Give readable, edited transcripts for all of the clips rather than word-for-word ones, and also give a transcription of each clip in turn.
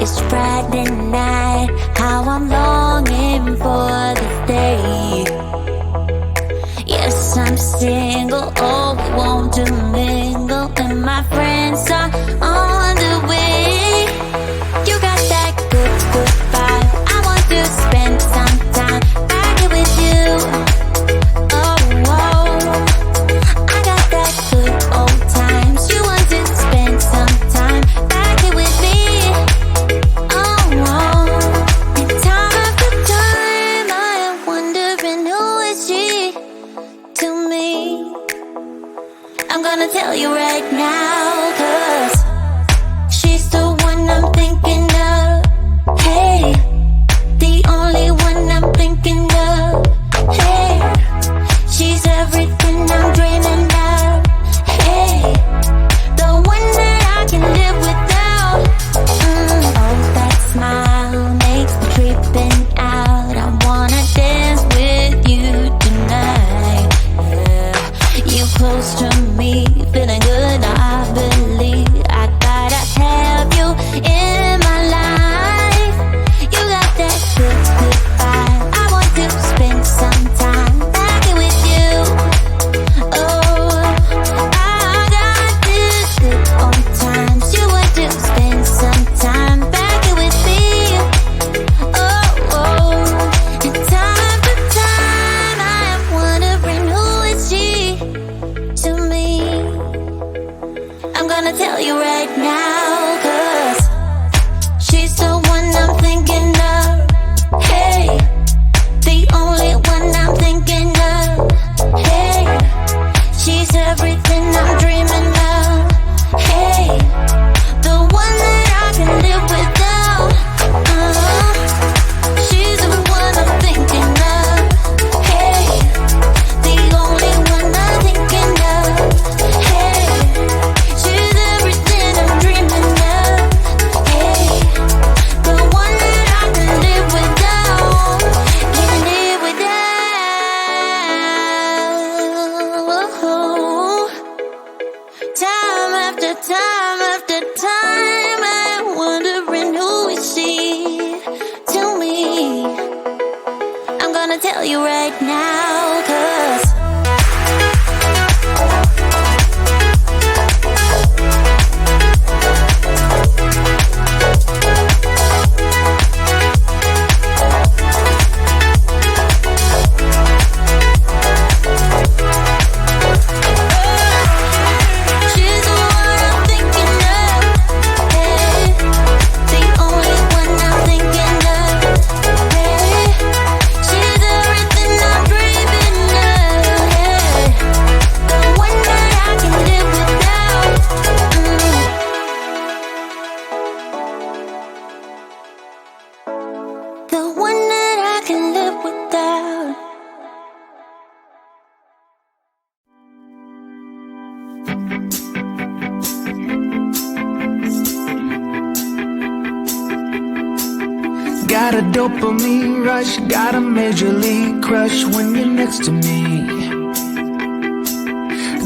It's Friday night, how I'm longing for this day. Yes, I'm single, oh, we want to mingle, and my friends are on the way. You got that good, good vibe, I want to spend some time back here with you. Oh, whoa, I got that good old times, you want to spend some time back here with me. Oh, whoa, and time after time I am wondering who is she to me. I'm gonna tell you right now, 'cause she's the one I'm thinking of. Hey, the only one I'm thinking of. Hey, she's everything I'm dreaming of. Hey, the one that I can live without. Oh, that smile makes me creeping out. I wanna dance with you tonight. Yeah, you close to me, feeling good, I believe. I gotta have you in my life. You got that good, good vibe, I want to spend some time back here with you. Oh, I got this good old times, you want to spend some time back here with me. Oh, and time after time I am wondering who is she to me. I'm gonna tell you right now, 'cause she's the one I'm thinking of. Hey, the only one I'm thinking of. Hey, she's everything I'm dreaming of. Hey, the one that I can live without. She's the one I'm thinking of. Hey, the only one I'm thinking of. Hey, she's everything I'm dreaming of. Hey, the one that I can live without. Can live without. Time after time after time I'm wondering who is she to me. I'm gonna tell you right now, 'cause she's the one I'm thinking of. Hey, the only one I'm thinking of. Hey, she's everything I'm dreaming of. Hey, the one that I can live without. The one that I can live without. Got a dopamine rush, got a major league crush when you're next to me.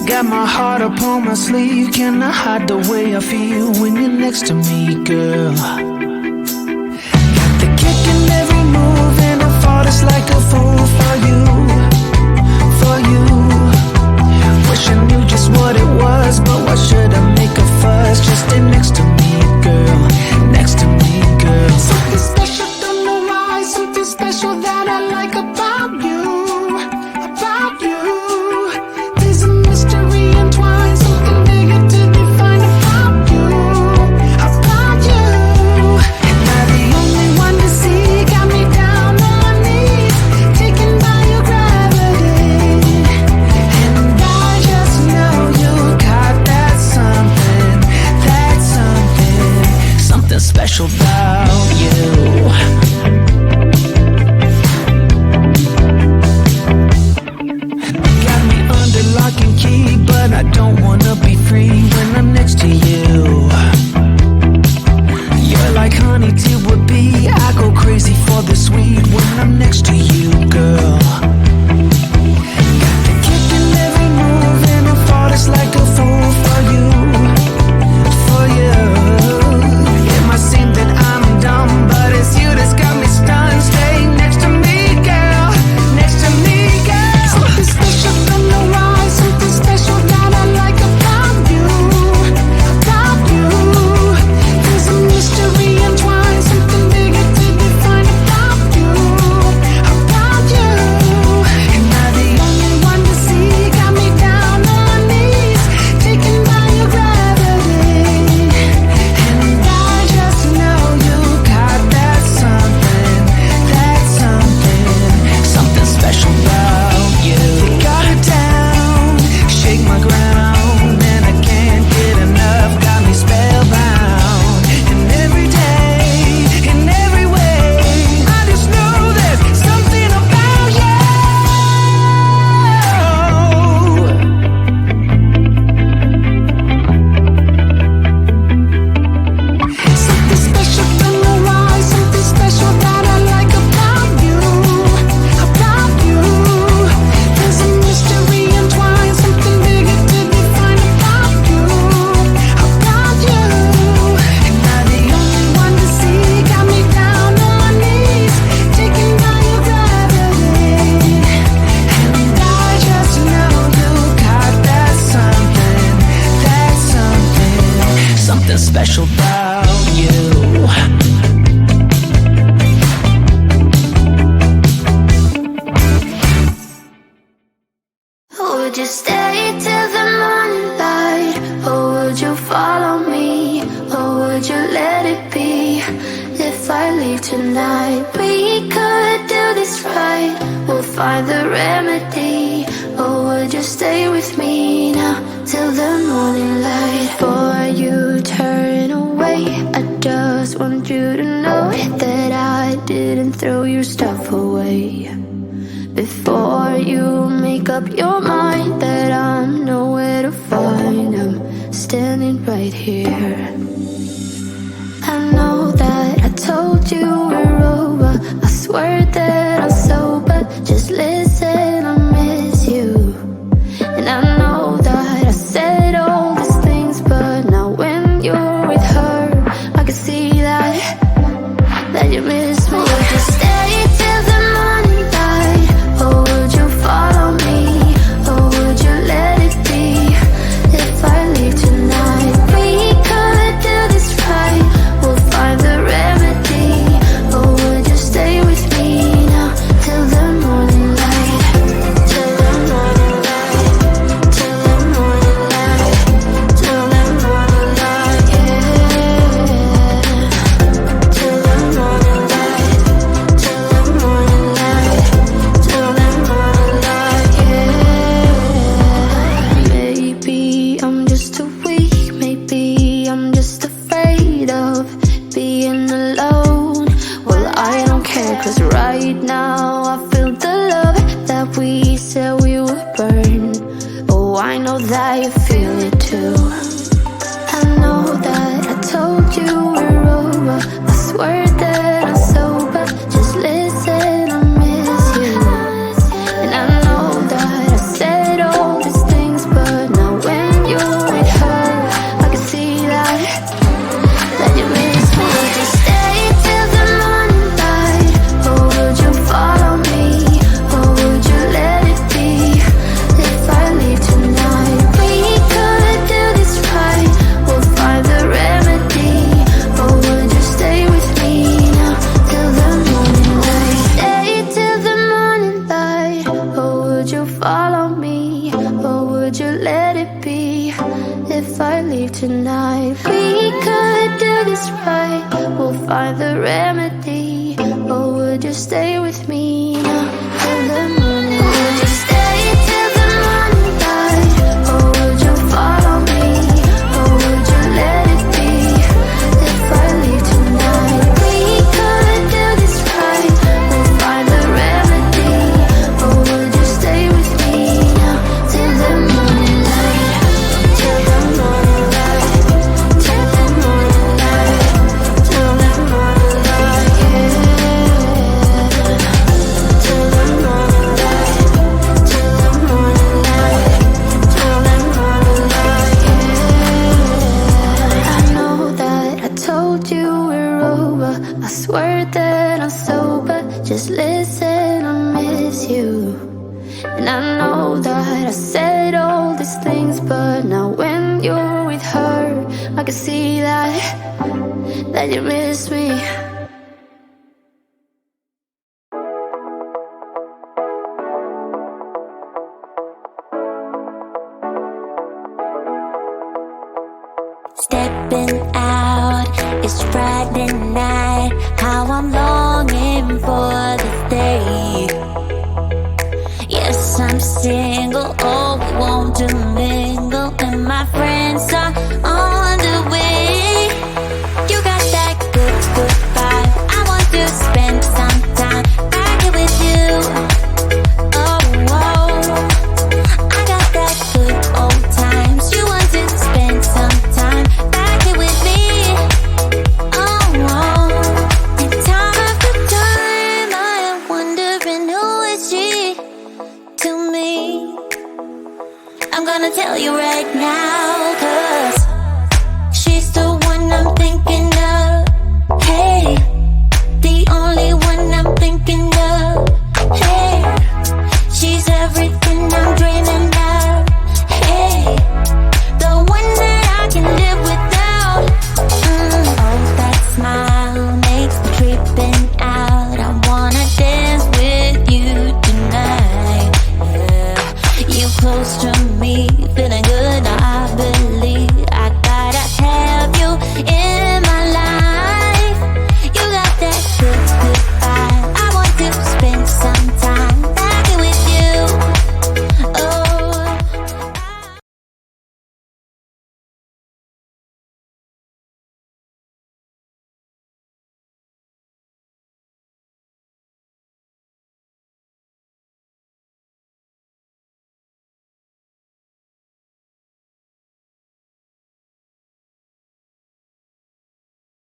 Got my heart upon my sleeve, can I hide the way I feel when you're next to me, girl? Got the kick in every move and I fall just like a fool for you, for you. Wish I knew just what it was, but why should I make a fuss? Just stay next to me, girl, next to me, girl. Something special, don't know why, something special that I like about you, about you. There's a mystery entwined, something bigger to define about you, about you. Am I the only one to see? Got me down on my knees, take would you stay till the morning light? Or would you follow me? Or would you let it be? If I leave tonight, we could do this right. We'll find the remedy. Or would you stay with me now till the morning light? Before you turn away, I just want you to know that I didn't throw your stuff away. Before you make up your mind that I'm nowhere to find, I'm standing right here. I know that I told you we're over. I swear that I'm sober. Just listen, I miss you. And I know that I said all these things, but now when you're with her, I can see that you miss me. Would you stay till the morning light? Or would you follow me? Or would you let it be? If I leave tonight, we could do this right. We'll find the remedy. Or would you stay with me now till the morning light? Till the morning light. Till the morning light. Till the morning light, yeah. Till the morning light. Till the morning light. Till the morning light, yeah. Maybe I'm just too weak. Maybe I'm just afraid of being alone. Well, I don't care, 'cause right now I feel the love that we said we would burn. Oh, I know that you feel it too. I know that I told you we're over. I swear that I'm sober. Just listen, I miss you. And I know that I said all these things, but now when you're with her, I can see that you miss me. Would you stay till the morning light? Or would you follow me? Or would you let it be? If I leave tonight, we could do this right. We'll find the remedy. Or would you stay with me now till the morning light? Stay till the morning light. Or would you follow me? Or would you let it be? If I leave tonight, we could do this right. We'll find the remedy. Or would you stay with me now till the morning light? Would you stay till the morning light? Or would you follow me? Or would you let it be? If I leave tonight, we could do this right. We'll find the remedy. Or would you stay with me now till the morning light? Till the morning light. Till the morning light. Till the morning light, yeah. Till the morning light. Till the morning light. Till the morning light, yeah. I know that I told you we're over. I swear that I'm sober. Just listen, I miss you. And I know that I said all these things, but now when you're with her, I can see that you miss me. Stepping out, it's Friday night. How I'm longing for this day. Yes, I'm single, oh, we want to mingle, and my friends are on the way. You got that good, good vibe. I want to spend some time back here with you. Oh, oh, I got that good old times. You want to spend some time back here with me. Oh, oh, and time after time I am wondering who is she to me. I'm gonna tell you right now.